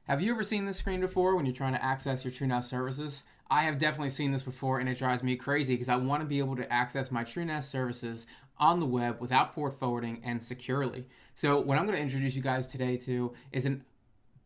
Have you ever seen this screen before when you're trying to access your TrueNAS services? I have definitely seen this before, and it drives me crazy because I want to be able to access my TrueNAS services on the web without port forwarding and securely. So what I'm going to introduce you guys today to is a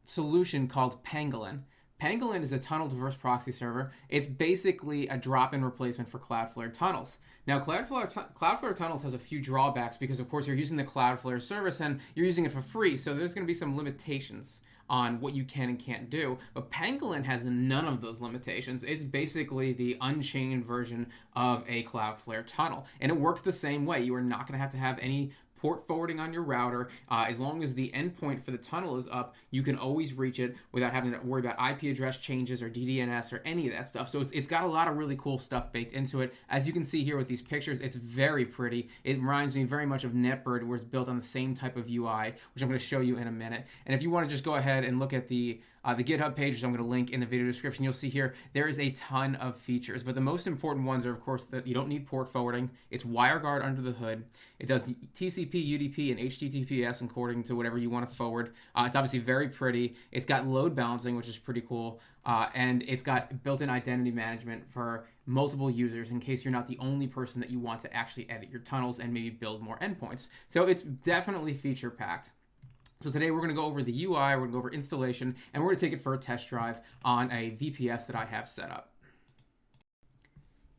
solution called Pangolin. Pangolin is a tunnel diverse proxy server. It's basically a drop-in replacement for Cloudflare tunnels. Now, Cloudflare tunnels has a few drawbacks because, of course, you're using the Cloudflare service and you're using it for free, so there's going to be some limitations on what you can and can't do. But Pangolin has none of those limitations. It's basically the unchained version of a Cloudflare tunnel, and it works the same way. You are not going to have any port forwarding on your router. As long as the endpoint for the tunnel is up, you can always reach it without having to worry about IP address changes or DDNS or any of that stuff. So it's got a lot of really cool stuff baked into it. As you can see here with these pictures, it's very pretty. It reminds me very much of NetBird, where it's built on the same type of UI, which I'm going to show you in a minute. And if you want to just go ahead and look at the GitHub page, which I'm going to link in the video description, you'll see here there is a ton of features, but the most important ones are, of course, that you don't need port forwarding. It's WireGuard under the hood. It does TCP, UDP, and HTTPS according to whatever you want to forward. It's obviously very pretty. It's got load balancing, which is pretty cool, and it's got built-in identity management for multiple users in case you're not the only person that you want to actually edit your tunnels and maybe build more endpoints. So it's definitely feature-packed. So today we're going to go over the UI, we're going to go over installation, and we're going to take it for a test drive on a VPS that I have set up.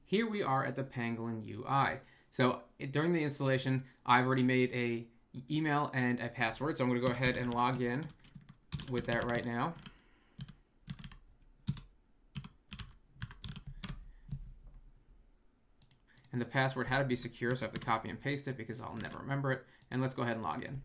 Here we are at the Pangolin UI. So during the installation, I've already made a email and a password, so I'm going to go ahead and log in with that right now. And the password had to be secure, so I have to copy and paste it because I'll never remember it. And let's go ahead and log in.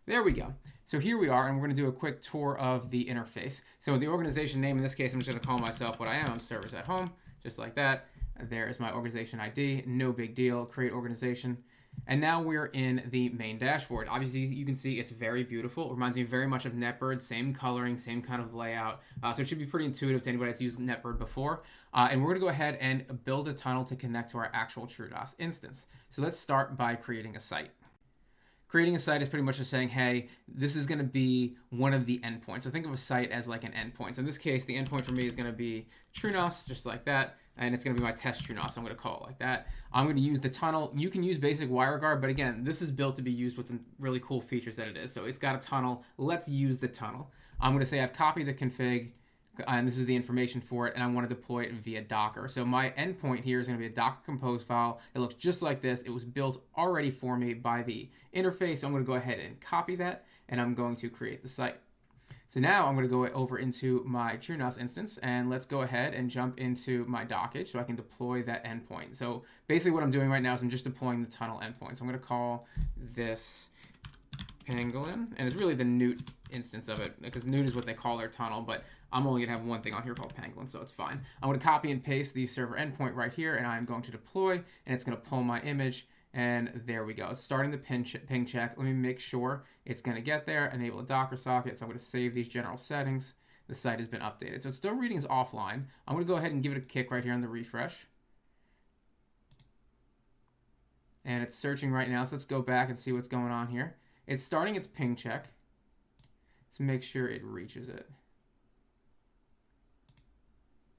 There we go. So here we are, and we're going to do a quick tour of the interface. So the organization name, in this case, I'm just going to call myself what I am. I'm Servers at Home, just like that. There is my organization ID. No big deal. Create organization. And now we're in the main dashboard. Obviously, you can see it's very beautiful. It reminds me very much of NetBird. Same coloring, same kind of layout. So it should be pretty intuitive to anybody that's used NetBird before. And we're going to go ahead and build a tunnel to connect to our actual TrueNAS instance. So let's start by creating a site. Creating a site is pretty much just saying, hey, this is going to be one of the endpoints. So think of a site as like an endpoint. So in this case, the endpoint for me is going to be TrueNAS, just like that. And it's going to be my test TrueNAS. So I'm going to call it like that. I'm going to use the tunnel. You can use basic WireGuard, but again, this is built to be used with the really cool features that it is. So it's got a tunnel. Let's use the tunnel. I'm going to say I've copied the config, and this is the information for it, and I want to deploy it via Docker. So my endpoint here is going to be a Docker Compose file that looks just like this. It was built already for me by the interface. So I'm going to go ahead and copy that, and I'm going to create the site. So now I'm going to go over into my TrueNAS instance, and let's go ahead and jump into my Dockage so I can deploy that endpoint. So basically what I'm doing right now is I'm just deploying the tunnel endpoint. So I'm going to call this Pangolin, and it's really the Newt instance of it, because Newt is what they call their tunnel, but I'm only going to have one thing on here called Pangolin, so it's fine. I'm going to copy and paste the server endpoint right here, and I'm going to deploy, and it's going to pull my image, and there we go. It's starting the ping check. Let me make sure it's going to get there. Enable a Docker socket, so I'm going to save these general settings. The site has been updated. So it's still reading as offline. I'm going to go ahead and give it a kick right here on the refresh. And it's searching right now, so let's go back and see what's going on here. It's starting its ping check to make sure it reaches it.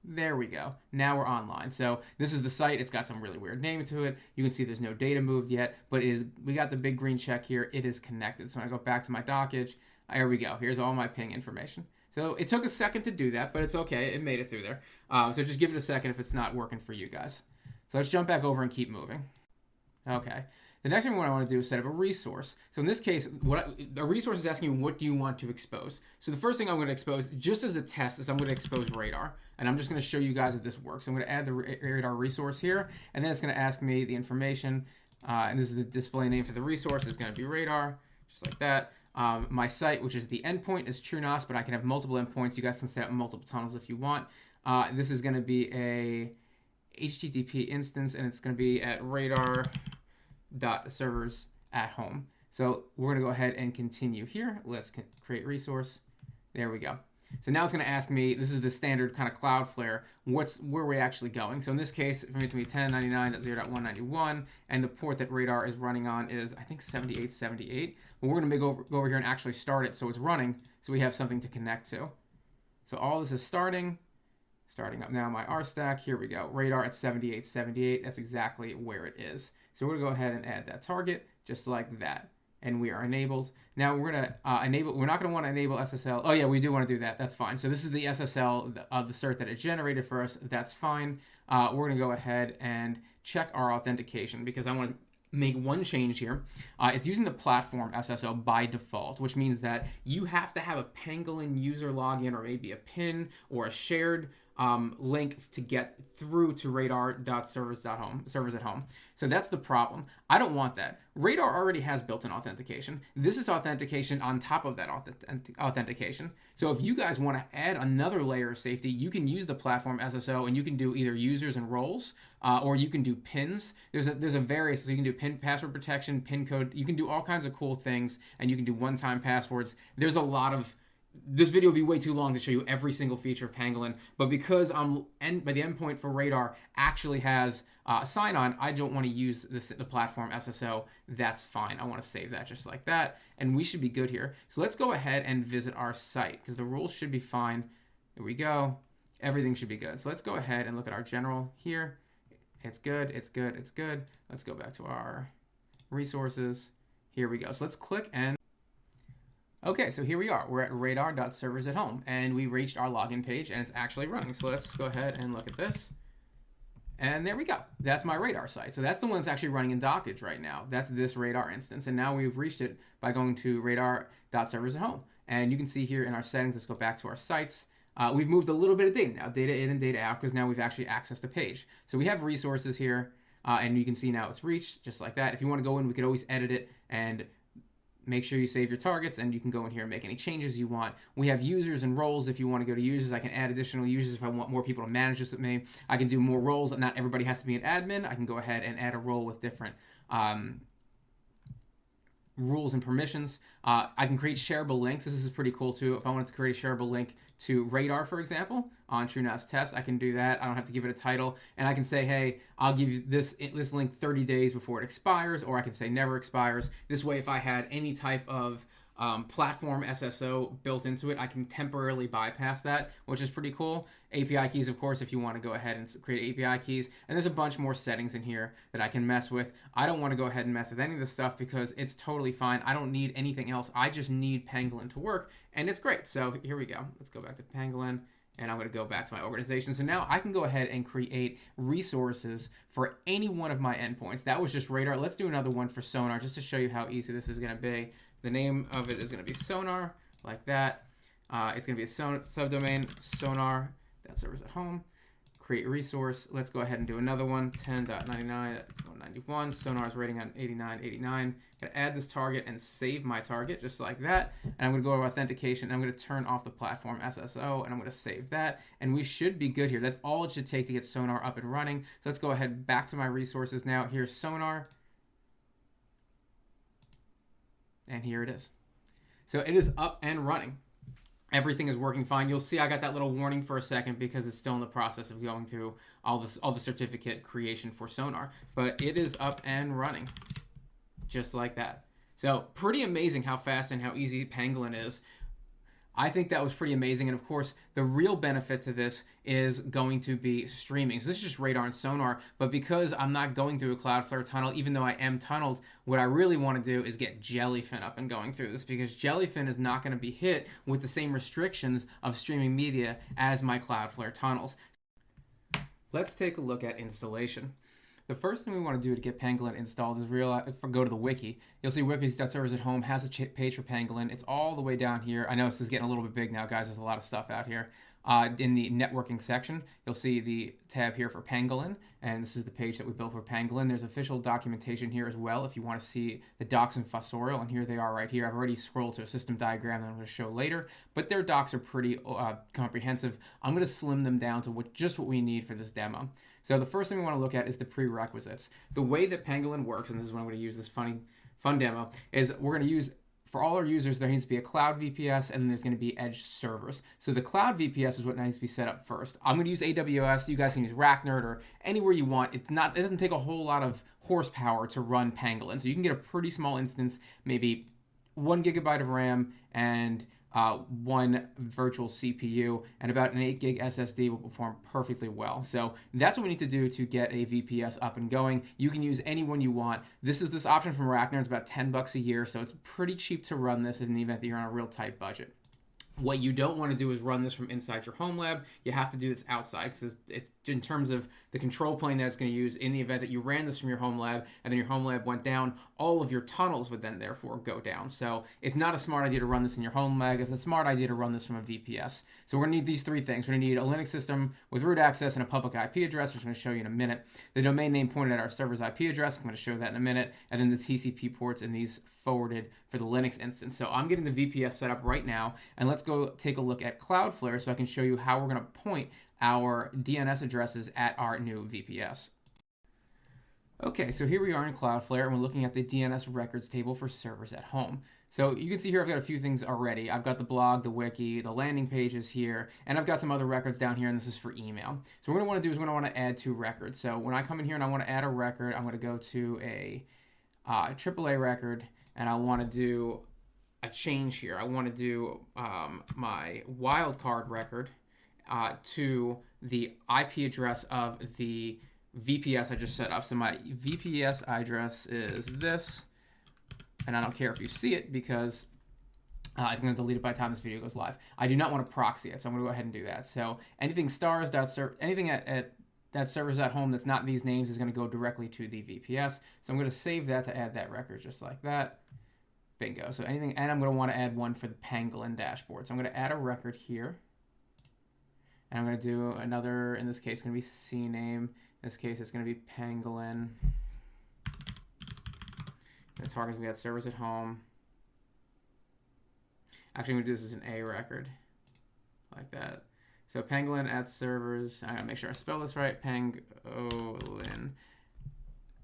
There we go. Now we're online. So this is the site. It's got some really weird name to it. You can see there's no data moved yet, but we got the big green check here. It is connected. So when I go back to my Dockage, there we go. Here's all my ping information. So it took a second to do that, but it's okay. It made it through there. So just give it a second if it's not working for you guys. So let's jump back over and keep moving. Okay. The next thing what I want to do is set up a resource. So in this case, a resource is asking you, what do you want to expose? So the first thing I'm going to expose, just as a test, is I'm going to expose radar. And I'm just going to show you guys that this works. So I'm going to add the radar resource here, and then it's going to ask me the information. And this is the display name for the resource. It's going to be radar, just like that. My site, which is the endpoint, is TrueNAS, but I can have multiple endpoints. You guys can set up multiple tunnels if you want. This is going to be a HTTP instance, and it's going to be at radar.servers at home. So we're going to go ahead and continue here. Let's create resource. There we go. So now it's going to ask me, this is the standard kind of Cloudflare, where are we actually going? So in this case, for me, it's going to be 1099.0.191, and the port that radar is running on is, I think, 7878. But we're going to go over here and actually start it so it's running, so we have something to connect to. So all this is starting up now. My R stack, here we go. Radar at 7878. That's exactly where it is. So we're gonna go ahead and add that target just like that. And we are enabled. Now we're gonna enable, we're not gonna wanna enable SSL. Oh yeah, we do wanna do that, that's fine. So this is the SSL of the cert that it generated for us, that's fine. We're gonna go ahead and check our authentication because I wanna make one change here. It's using the platform SSL by default, which means that you have to have a Pangolin user login or maybe a PIN or a shared link to get through to radar.servers at home. So that's the problem. I don't want that. Radar already has built-in authentication. This is authentication on top of that authentication. So if you guys want to add another layer of safety, you can use the platform SSO and you can do either users and roles, or you can do pins. There's a various, so you can do pin password protection, pin code. You can do all kinds of cool things, and you can do one-time passwords. There's a lot of this video would be way too long to show you every single feature of Pangolin, but because by the endpoint for Radar actually has a sign-on, I don't want to use the platform SSO. That's fine. I want to save that just like that, and we should be good here. So let's go ahead and visit our site because the rules should be fine. Here we go. Everything should be good. So let's go ahead and look at our general here. It's good. It's good. It's good. Let's go back to our resources. Here we go. So let's click and okay, so here we are. We're at radar.servers at home, and we reached our login page, and it's actually running. So let's go ahead and look at this. And there we go. That's my Radar site. So that's the one that's actually running in Dockage right now. That's this Radar instance, and now we've reached it by going to radar.servers at home. And you can see here in our settings, let's go back to our sites. We've moved a little bit of data now, data in and data out, because now we've actually accessed the page. So we have resources here, and you can see now it's reached, just like that. If you want to go in, we could always edit it and make sure you save your targets, and you can go in here and make any changes you want. We have users and roles. If you want to go to users, I can add additional users if I want more people to manage this with me. I can do more roles. Not everybody has to be an admin. I can go ahead and add a role with different rules and permissions. I can create shareable links. This is pretty cool too. If I wanted to create a shareable link to Radar, for example, on TrueNAS test, I can do that. I don't have to give it a title, and I can say, hey, I'll give you this link 30 days before it expires, or I can say never expires. This way, if I had any type of platform SSO built into it, I can temporarily bypass that, which is pretty cool. API keys, of course, if you want to go ahead and create API keys. And there's a bunch more settings in here that I can mess with. I don't want to go ahead and mess with any of this stuff because it's totally fine. I don't need anything else. I just need Pangolin to work, and it's great. So here we go. Let's go back to Pangolin, and I'm going to go back to my organization. So now I can go ahead and create resources for any one of my endpoints. That was just Radar. Let's do another one for Sonar just to show you how easy this is going to be. The name of it is going to be Sonar, like that. It's going to be a subdomain, Sonar, that servers at home. Create resource. Let's go ahead and do another one, 10.99.91. Sonar's rating on 89.89. I'm going to add this target and save my target just like that. And I'm going to go to authentication. And I'm going to turn off the platform SSO, and I'm going to save that. And we should be good here. That's all it should take to get Sonar up and running. So let's go ahead back to my resources now. Here's Sonar. And here it is. So it is up and running. Everything is working fine. You'll see I got that little warning for a second because it's still in the process of going through all the certificate creation for Sonar. But it is up and running just like that. So pretty amazing how fast and how easy Pangolin is. I think that was pretty amazing. And of course, the real benefit to this is going to be streaming. So this is just Radar and Sonar, but because I'm not going through a Cloudflare tunnel, even though I am tunneled, what I really want to do is get Jellyfin up and going through this, because Jellyfin is not going to be hit with the same restrictions of streaming media as my Cloudflare tunnels. Let's take a look at installation. The first thing we want to do to get Pangolin installed is go to the wiki. You'll see wiki.servers at home has a page for Pangolin. It's all the way down here. I know this is getting a little bit big now, guys. There's a lot of stuff out here. In the networking section, you'll see the tab here for Pangolin, and this is the page that we built for Pangolin. There's official documentation here as well if you want to see the docs and fossorial, and here they are right here. I've already scrolled to a system diagram that I'm going to show later, but their docs are pretty comprehensive. I'm going to slim them down to just what we need for this demo. So the first thing we want to look at is the prerequisites. The way that Pangolin works, and this is when I'm going to use this fun demo, is we're going to use, for all our users, there needs to be a cloud VPS, and then there's going to be edge servers. So the cloud VPS is what needs to be set up first. I'm going to use AWS. You guys can use RackNerd or anywhere you want. It doesn't take a whole lot of horsepower to run Pangolin. So you can get a pretty small instance, maybe 1 GB of RAM and one virtual CPU, and about an 8 gig SSD will perform perfectly well. So that's what we need to do to get a VPS up and going. You can use any one you want. This option from Rackner is about $10 a year, so it's pretty cheap to run this in the event that you're on a real tight budget. What you don't want to do is run this from inside your Homelab. You have to do this outside because in terms of the control plane that it's going to use, in the event that you ran this from your Homelab and then your Homelab went down, all of your tunnels would then therefore go down. So it's not a smart idea to run this in your Homelab. It's a smart idea to run this from a VPS. So we're going to need these three things. We're going to need a Linux system with root access and a public IP address, which I'm going to show you in a minute. The domain name pointed at our server's IP address. I'm going to show that in a minute. And then the TCP ports and these forwarded for the Linux instance. So I'm getting the VPS set up right now, and let's go take a look at Cloudflare so I can show you how we're going to point our DNS addresses at our new VPS. Okay, so here we are in Cloudflare, and we're looking at the DNS records table for servers at home. So you can see here I've got a few things already. I've got the blog, the wiki, the landing pages here, and I've got some other records down here, and this is for email. So what we're going to want to do is we're going to want to add 2 records. So when I come in here and I want to add a record, I'm going to go to a AAA record, and I want to do a change here. I want to do my wildcard record to the IP address of the VPS I just set up. So my VPS address is this, and I don't care if you see it because it's going to delete it by the time this video goes live. I do not want to proxy it, so I'm going to go ahead and do that. So anything anything at that servers at home that's not these names is going to go directly to the VPS. So I'm going to save that to add that record just like that. Bingo. So anything, and I'm going to want to add one for the Pangolin dashboard. So I'm going to add a record here. And I'm going to do another, in this case, it's going to be CNAME. In this case, it's going to be Pangolin. The target is we got servers at home. Actually, I'm going to do this as an A record, like that. So Pangolin at servers, I'm going to make sure I spell this right, Pangolin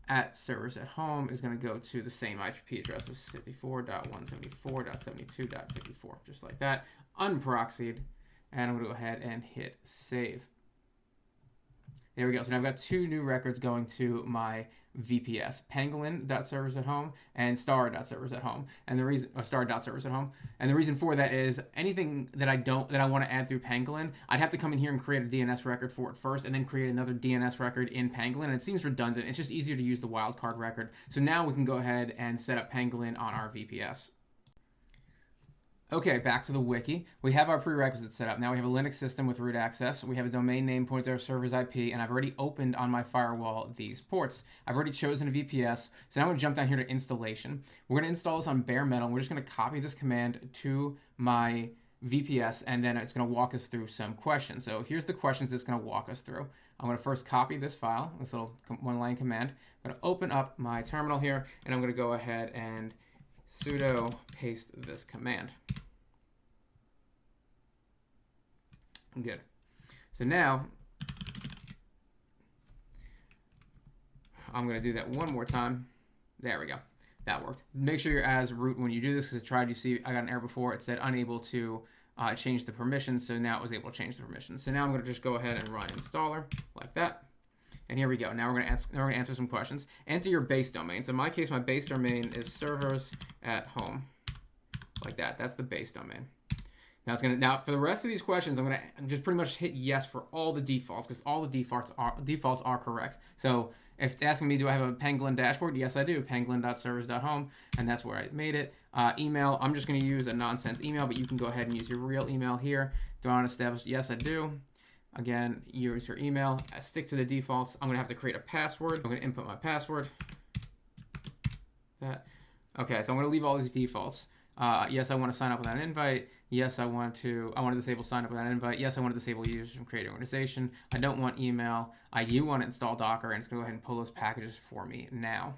at servers at home is going to go to the same IP address as 54.174.72.54, just like that, unproxied, and I'm going to go ahead and hit save. There we go. So now I've got 2 new records going to my VPS, Pangolin.servers at home and star.servers at home. And the reason, star.servers at home. And the reason for that is anything that I want to add through Pangolin, I'd have to come in here and create a DNS record for it first and then create another DNS record in Pangolin. And it seems redundant. It's just easier to use the wildcard record. So now we can go ahead and set up Pangolin on our VPS. Okay, back to the wiki. We have our prerequisites set up. Now we have a Linux system with root access. We have a domain name pointed to our server's IP, and I've already opened on my firewall these ports. I've already chosen a VPS, so now I'm going to jump down here to installation. We're going to install this on bare metal. We're just going to copy this command to my VPS, and then it's going to walk us through some questions. So here's the questions it's going to walk us through. I'm going to first copy this file, this little one-line command. I'm going to open up my terminal here, and I'm going to go ahead and sudo paste this command. Good. So now I'm going to do that one more time. There we go. That worked. Make sure you're as root when you do this, because you see I got an error before. It said unable to change the permissions, so now it was able to change the permissions. So now I'm going to just go ahead and run installer like that. And here we go. Now we're going to answer some questions. Enter your base domain. So in my case, my base domain is servers at home, like that. That's the base domain. Now for the rest of these questions, I'm gonna just pretty much hit yes for all the defaults, because all the defaults are correct. So if it's asking me, do I have a Pangolin dashboard? Yes, I do. Pangolin.servers.home, and that's where I made it. Email, I'm just gonna use a nonsense email, but you can go ahead and use your real email here. Do I want to establish? Yes, I do. Again, use your email. I stick to the defaults. I'm gonna have to create a password. I'm gonna input my password. Okay, so I'm gonna leave all these defaults. Yes, I want to sign up without an invite. Yes, I want to disable sign up without an invite. Yes, I want to disable users from creating organization. I don't want email. I do want to install Docker, and it's going to go ahead and pull those packages for me now.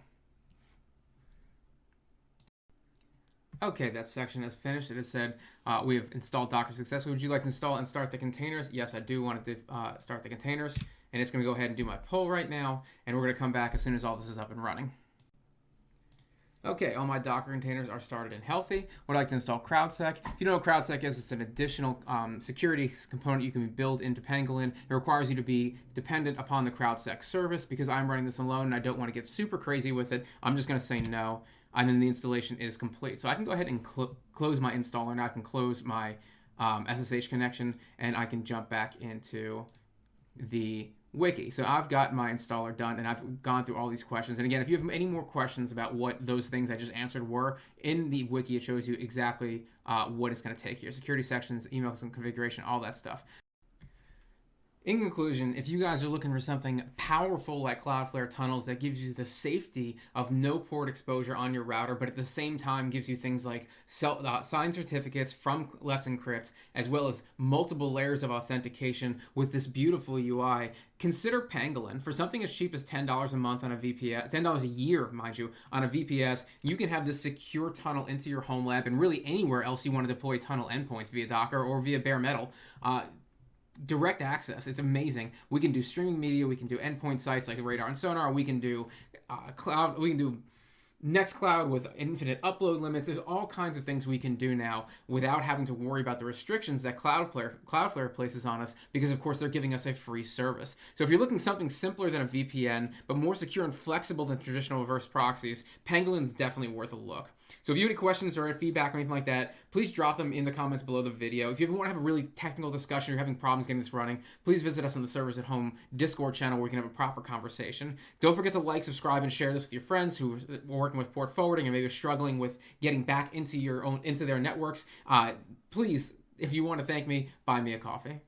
Okay, that section is finished. It has said we have installed Docker successfully. Would you like to install and start the containers? Yes, I do want to start the containers, and it's going to go ahead and do my pull right now, and we're going to come back as soon as all this is up and running. Okay, all my Docker containers are started and healthy. Would I like to install CrowdSec? If you don't know what CrowdSec is, it's an additional security component you can build into Pangolin. It requires you to be dependent upon the CrowdSec service. Because I'm running this alone and I don't want to get super crazy with it, I'm just going to say no. and then the installation is complete. So I can go ahead and close my installer, and I can close my SSH connection, and I can jump back into the wiki. So I've got my installer done, and I've gone through all these questions. And again, if you have any more questions about what those things I just answered were, in the wiki it shows you exactly what it's going to take here. Security sections, email configuration, all that stuff. In conclusion, if you guys are looking for something powerful like Cloudflare Tunnels that gives you the safety of no port exposure on your router, but at the same time gives you things like signed certificates from Let's Encrypt, as well as multiple layers of authentication with this beautiful UI, consider Pangolin. For something as cheap as $10 a month on a VPS, $10 a year, mind you, on a VPS, you can have this secure tunnel into your Homelab and really anywhere else you want to deploy tunnel endpoints via Docker or via bare metal. Direct access. It's amazing. We can do streaming media. We can do endpoint sites like Radar and Sonar. We can do cloud. We can do Nextcloud with infinite upload limits. There's all kinds of things we can do now without having to worry about the restrictions that Cloudflare places on us, because of course they're giving us a free service. So if you're looking for something simpler than a VPN, but more secure and flexible than traditional reverse proxies, Pangolin's definitely worth a look. So if you have any questions or feedback or anything like that, please drop them in the comments below the video. If you want to have a really technical discussion, you're having problems getting this running, please visit us on the Servers at Home Discord channel where we can have a proper conversation. Don't forget to like, subscribe, and share this with your friends who are working with port forwarding and maybe are struggling with getting back into their networks. Please, if you want to thank me, buy me a coffee.